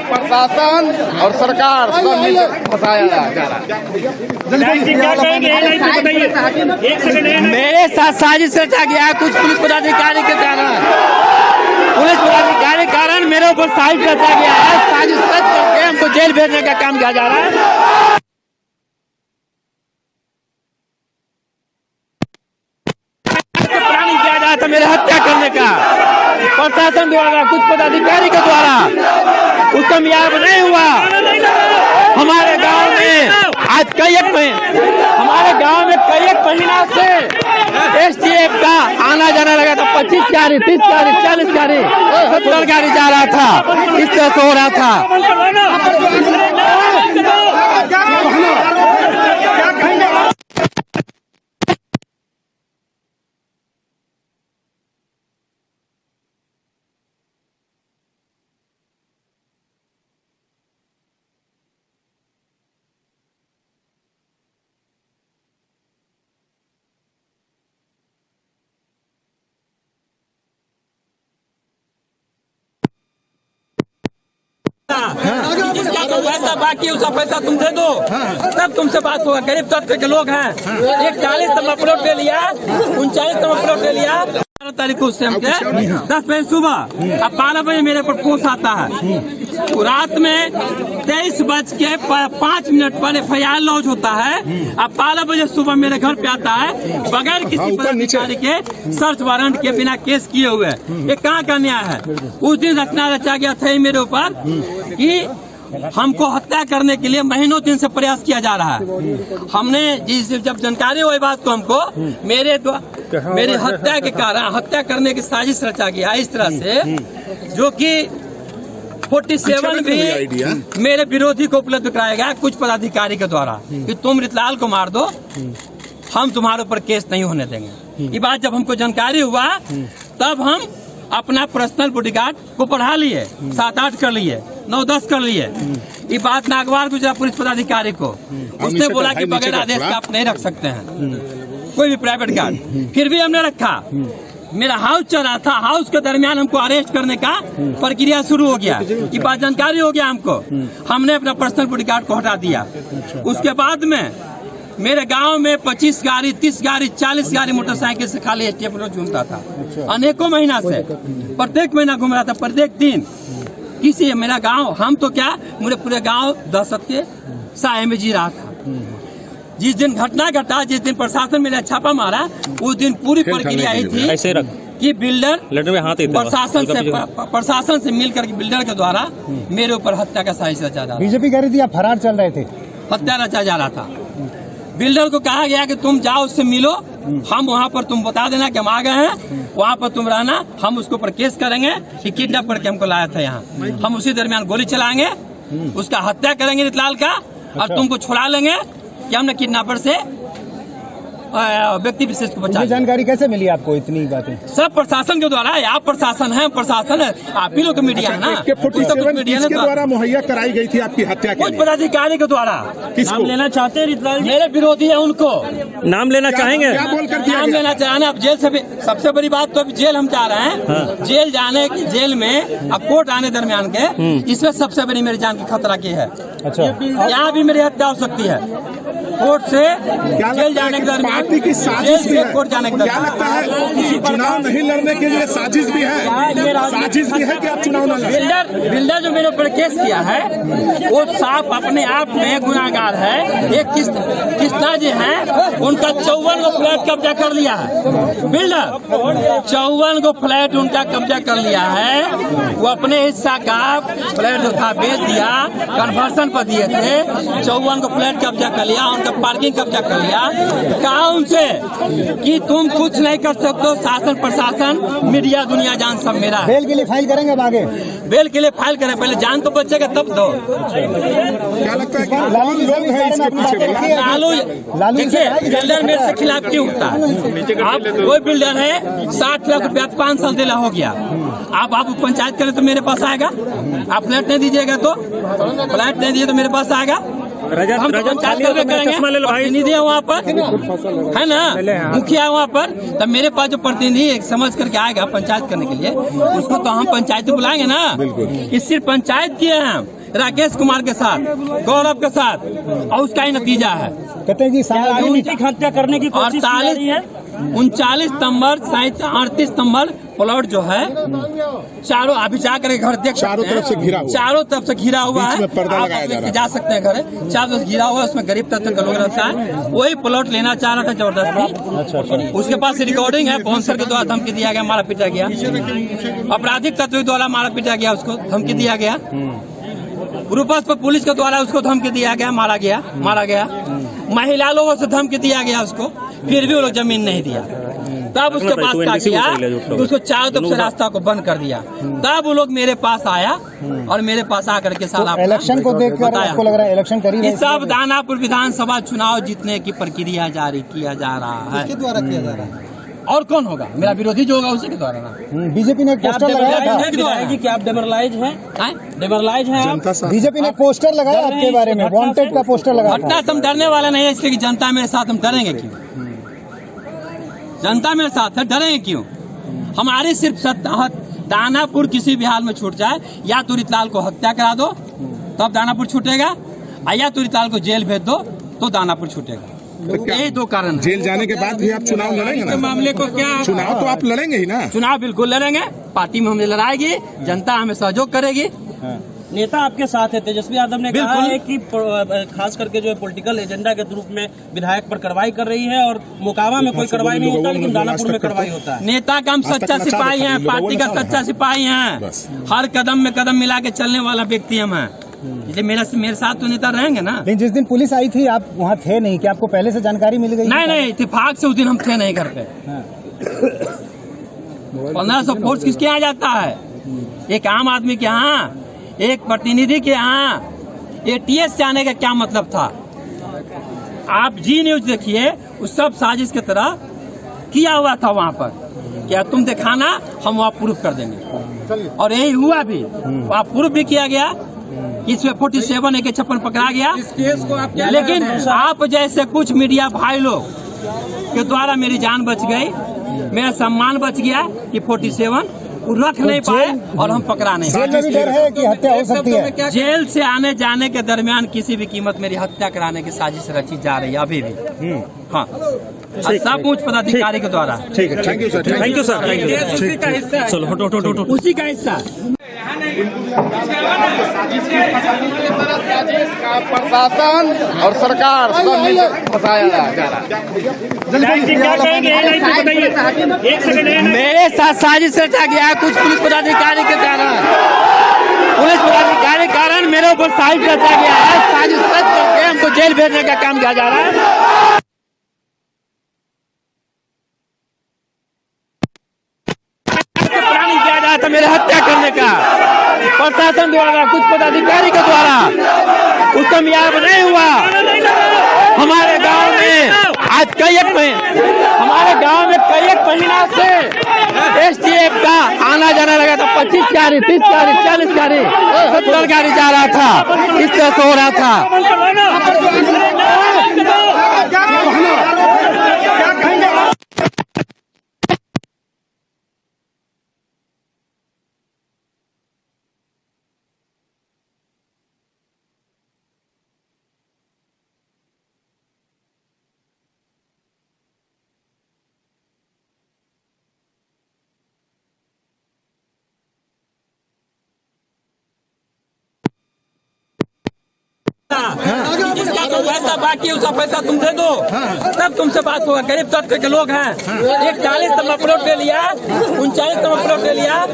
प्रशासन और सरकार सब मिलकर फंसाया जा रहा है। मेरे साथ साजिश रचा गया है कुछ पुलिस पदाधिकारी के कारण मेरे ऊपर साजिश रचा गया है। साजिश रच करके हमको जेल भेजने का काम किया जा रहा है। किया जा रहा था मेरे हत्या करने का प्रशासन द्वारा, कुछ पदाधिकारी के द्वारा, कुछ कामयाब नहीं हुआ। हमारे गांव में आज हमारे गांव में कई एक महीना से एसटीएफ का आना जाना लगा था। 25 गाड़ी, 30 गाड़ी, 40 गाड़ी, 70 गाड़ी जा रहा था। इस तरह से हो रहा था। जिसका तो पैसा बाकी उसका पैसा तुम दे दो, तब तुमसे बात होगा। गरीब तबके के लोग हैं। एक 40 नंबर प्लॉट ले लिया, 39 नंबर प्लॉट ले लिया। 12 तारीख को उससे हमके 10 बजे सुबह, अब 12 बजे मेरे पर फोन आता है। रात में 23:05 पर FIR लॉन्च होता है। अब 12 बजे सुबह मेरे घर पे आता है बगैर किसी पदाधिकारी के, सर्च वारंट के, बिना केस किए हुए। ये कहाँ का न्याय है? उस दिन रचना रचा गया था मेरे ऊपर कि हमको हत्या करने के लिए महीनों दिन से प्रयास किया जा रहा है। हमने जब जानकारी हुई बात को हमको मेरी हत्या के कारण हत्या करने की साजिश रचा गया इस तरह से, जो कि 47 भी मेरे विरोधी को उपलब्ध कराया गया कुछ पदाधिकारी के द्वारा कि तुम रितलाल को मार दो, हम तुम्हारे ऊपर केस नहीं होने देंगे। ये बात जब हमको जानकारी हुआ तब हम अपना पर्सनल बॉडीगार्ड को बढ़ा लिए, 7-8 कर लिए, 9-10 कर लिए। ये बात नागवार गुजरात पुलिस पदाधिकारी को, उसने बोला कि बगैर आदेश का आप नहीं रख सकते हैं कोई भी प्राइवेट गार्ड। फिर भी हमने रखा। मेरा हाउस चल रहा था, हाउस के दरमियान हमको अरेस्ट करने का प्रक्रिया शुरू हो गया। ये बात जानकारी हो गया हमको, हमने अपना पर्सनल बॉडीगार्ड को हटा दिया। उसके बाद में मेरे गांव में 25 गाड़ी, 30 गाड़ी, 40 गाड़ी मोटरसाइकिल से खाली एसटीएफ घूमता था। अनेकों महीना से प्रत्येक महीना घूम रहा था, प्रत्येक दिन किसी मेरा गांव, हम तो क्या मेरे पूरे गांव दहशत के साए में जी रहा था। जिस दिन घटना घटा, जिस दिन प्रशासन मेरा छापा मारा, उस दिन पूरी प्रक्रिया आई थी कि बिल्डर प्रशासन से मिलकर बिल्डर के द्वारा मेरे ऊपर हत्या का साजिश रचा जा रहा था। बीजेपी कह रही थी आप फरार चल रहे थे, हत्या रचा जा रहा था। बिल्डर को कहा गया कि तुम जाओ उससे मिलो, हम वहाँ पर तुम बता देना कि हम आ गए हैं, वहाँ पर तुम रहना, हम उसके ऊपर केस करेंगे कि किडनैप करके हमको लाया था यहाँ। हम उसी दरमियान गोली चलाएंगे, उसका हत्या करेंगे रितलाल का, और तुमको छुड़ा लेंगे कि हमने किडनैपर से व्यक्ति विशेष को बचाया। जानकारी कैसे मिली आपको इतनी बातें? सब प्रशासन के द्वारा। आप प्रशासन है, प्रशासन है, आप ही लोग मीडिया है ना। मीडिया के द्वारा मुहैया कराई गई थी आपकी हत्या के कुछ पदाधिकारी के द्वारा। नाम लेना चाहते हैं रितलाल? मेरे विरोधी है, उनको नाम लेना चाहेंगे? नाम लेना चाहेंगे। अब जेल से भी सबसे बड़ी बात तो अभी जेल हम जा रहे हैं। जेल जाने, जेल में अब कोर्ट आने दरमियान के, इसमें सबसे बड़ी मेरी जान की खतरा की है। अच्छा, यहाँ भी मेरी हत्या हो सकती है। कोर्ट से जेल जाने के दरमियान, साजिश भी है। कोर्ट जाने के क्या लगता है चुनाव नहीं लड़ने के लिए साजिश भी है? साजिश भी है कि आप चुनाव न लड़ें? बिल्डर जो मेरे ऊपर केस किया है वो साफ अपने आप में गुनाहगार है। एक किस्ता जी है, उनका 54 गो फ्लैट कब्जा कर लिया है। बिल्डर 54 गो फ्लैट उनका कब्जा कर लिया है। वो अपने हिस्सा का फ्लैट जो था बेच दिया, कन्वर्सन पर दिए थे। 54 गो फ्लैट कब्जा कर लिया, उनका पार्किंग कब्जा कर लिया। कहा उनसे कि तुम कुछ नहीं कर सकते, शासन प्रशासन मीडिया दुनिया जान सब मेरा है। बेल के लिए फाइल करेंगे अब आगे? बेल के लिए फाइल करें, पहले जान तो बचेगा तब दो। क्या लगता है कि लोग हैं इसके पीछे? लालू देखिए, बिल्डर मेरे से खिलाफ क्यों होता है? आप कोई बिल्डर है 60 लाख रुपया 5 साल दिला हो गया, आप पंचायत करें तो मेरे पास आएगा। आप फ्लैट नहीं दीजिएगा तो, फ्लैट नहीं दिए तो मेरे पास आएगा। हम तो पंचायत करवे करेंगे, प्रतिनिधि है वहाँ पर, है ना, मुखिया है वहाँ पर, तब मेरे पास जो प्रतिनिधि एक समझ करके आएगा पंचायत करने के लिए, उसको तो हम पंचायत बुलाएंगे ना। कि सिर्फ पंचायत किए हैं हम राकेश कुमार के साथ, गौरव के साथ, और उसका ही नतीजा है। कहते हैं कि हत्या करने की कोशिश की जा रही है। 39 नंबर 38 नंबर प्लॉट जो है चारों अभी जाकर घर देख चारों तरफ से घिरा हुआ, चारों तरफ से घिरा हुआ बीच है। में पर्दा आप लगाया जा रहा है। जा सकते हैं घर, चारों तरफ घिरा हुआ है, उसमें गरीब तत्व का लोग रहता है। वही प्लॉट लेना चाह रहा था जबरदस्ती। उसके पास रिकॉर्डिंग है, बाउंसर के द्वारा धमकी दिया गया, मारा पीटा गया, आपराधिक तत्व द्वारा मारा पीटा गया, उसको धमकी दिया गया, ग्रुपस पर पुलिस के द्वारा उसको धमकी दिया गया, मारा गया, महिला लोगों से धमकी दिया गया उसको, फिर भी वो लोग जमीन नहीं दिया। तब उसके पास क्या किया, उसको चारों तरफ से रास्ता को बंद कर दिया। तब वो लोग मेरे पास आया और मेरे पास आकर के साला इलेक्शन को देखकर आपको लग रहा है इलेक्शन करीब है? इस सब दानापुर विधानसभा चुनाव जीतने की प्रक्रिया जारी किया जा रहा है। किसके द्वारा किया जा रहा है? और कौन होगा? मेरा विरोधी जो होगा उसी के द्वारा ना। बीजेपी ने एक पोस्टर लगाया था, जी क्या आप डेमोरलाइज हैं? डेमोरलाइज हैं आप? जनता साथ बीजेपी ने पोस्टर लगाया आपके बारे में, वांटेड का पोस्टर लगाया घटना था। से हम डरने वाला नहीं है, इसलिए कि जनता मेरे साथ, हम डरेंगे क्यों? जनता मेरे साथ है, डरेंगे क्यों? हमारी सिर्फ दानापुर किसी भी हाल में छूट जाए, या तो रितलाल को हत्या करा दो तब दानापुर छूटेगा, या तो रितलाल को जेल भेज दो तो दानापुर छूटेगा। यही दो कारण है। जेल जाने के बाद भी आप चुनाव लड़ेंगे ना? मामले को क्या, चुनाव तो आप लड़ेंगे ही ना? चुनाव बिल्कुल लड़ेंगे, पार्टी में हमें लड़ाएगी, जनता हमें सहयोग करेगी। नेता आपके साथ है, तेजस्वी यादव ने कहा है कि खास करके जो है पॉलिटिकल एजेंडा के रूप में विधायक पर कार्रवाई कर रही है, और मोकामा में कोई कार्रवाई नहीं होता, लेकिन दानापुर में कार्रवाई होता है। नेता का हम सच्चा सिपाही हैं, पार्टी का सच्चा सिपाही हैं, हर कदम में कदम मिला के चलने वाला व्यक्ति हम हैं, इसलिए मेरे साथ तो नेता रहेंगे ना। लेकिन जिस दिन पुलिस आई थी आप वहाँ थे नहीं, क्या आपको पहले से जानकारी मिल गई? नहीं, इत्तेफाक से उस दिन हम थे नहीं घर पे। 1500 फोर्स किसके यहाँ जाता है? एक आम आदमी के यहाँ, एक प्रतिनिधि के यहाँ ATS से आने का क्या मतलब था? आप जी न्यूज देखिए, उस सब साजिश की तरह किया हुआ था वहाँ पर। क्या तुम दिखाना, हम वहाँ प्रूफ कर देंगे, और यही हुआ भी। वहाँ प्रूफ भी किया गया, इसमें 47 AK-56 पकड़ा गया। इस केस को आप लेकिन आप जैसे कुछ मीडिया भाई लोग के द्वारा मेरी जान बच गई, मेरा सम्मान बच गया कि 47 रख नहीं पाए और हम पकड़ा नहीं। जेल में भी डर है कि हत्या हो सकती है? जेल से आने जाने के दरमियान किसी भी कीमत मेरी हत्या कराने की साजिश रची जा रही है अभी भी। हाँ, सब उच्च पदाधिकारी के द्वारा। ठीक है, thank you sir, thank you sir, thank you. उसी का हिस्सा है। चलो हटो। उसी का हिस्सा। प्रशासन और सरकार सब मिलकर फंसाया जा रहा है। मेरे साथ साजिश रचा गया है कुछ पुलिस पदाधिकारी के कारण। पुलिस पदाधिकारी कारण मेरे ऊपर साजिश रचा गया है, साजिश रच करके हमको जेल भेजने का काम किया जा रहा है। प्लानिंग किया जा रहा था मेरे हत्या करने का, प्रशासन द्वारा, कुछ पदाधिकारी के द्वारा। उस कामयाब नहीं हुआ। हमारे गांव में आज कई एक महीना से STF का आना जाना लगा था। 25 गाड़ी, 30 गाड़ी, 40 गाड़ी, 70 गाड़ी जा रहा था, इस तरह से हो रहा था। जिसका तो पैसा बाकी है उसका पैसा तुम दे दो, तब तुमसे बात होगा। गरीब तबके के लोग हैं। एक 40 नंबर प्लॉट ले लिया, 39 नंबर प्लॉट ले लिया,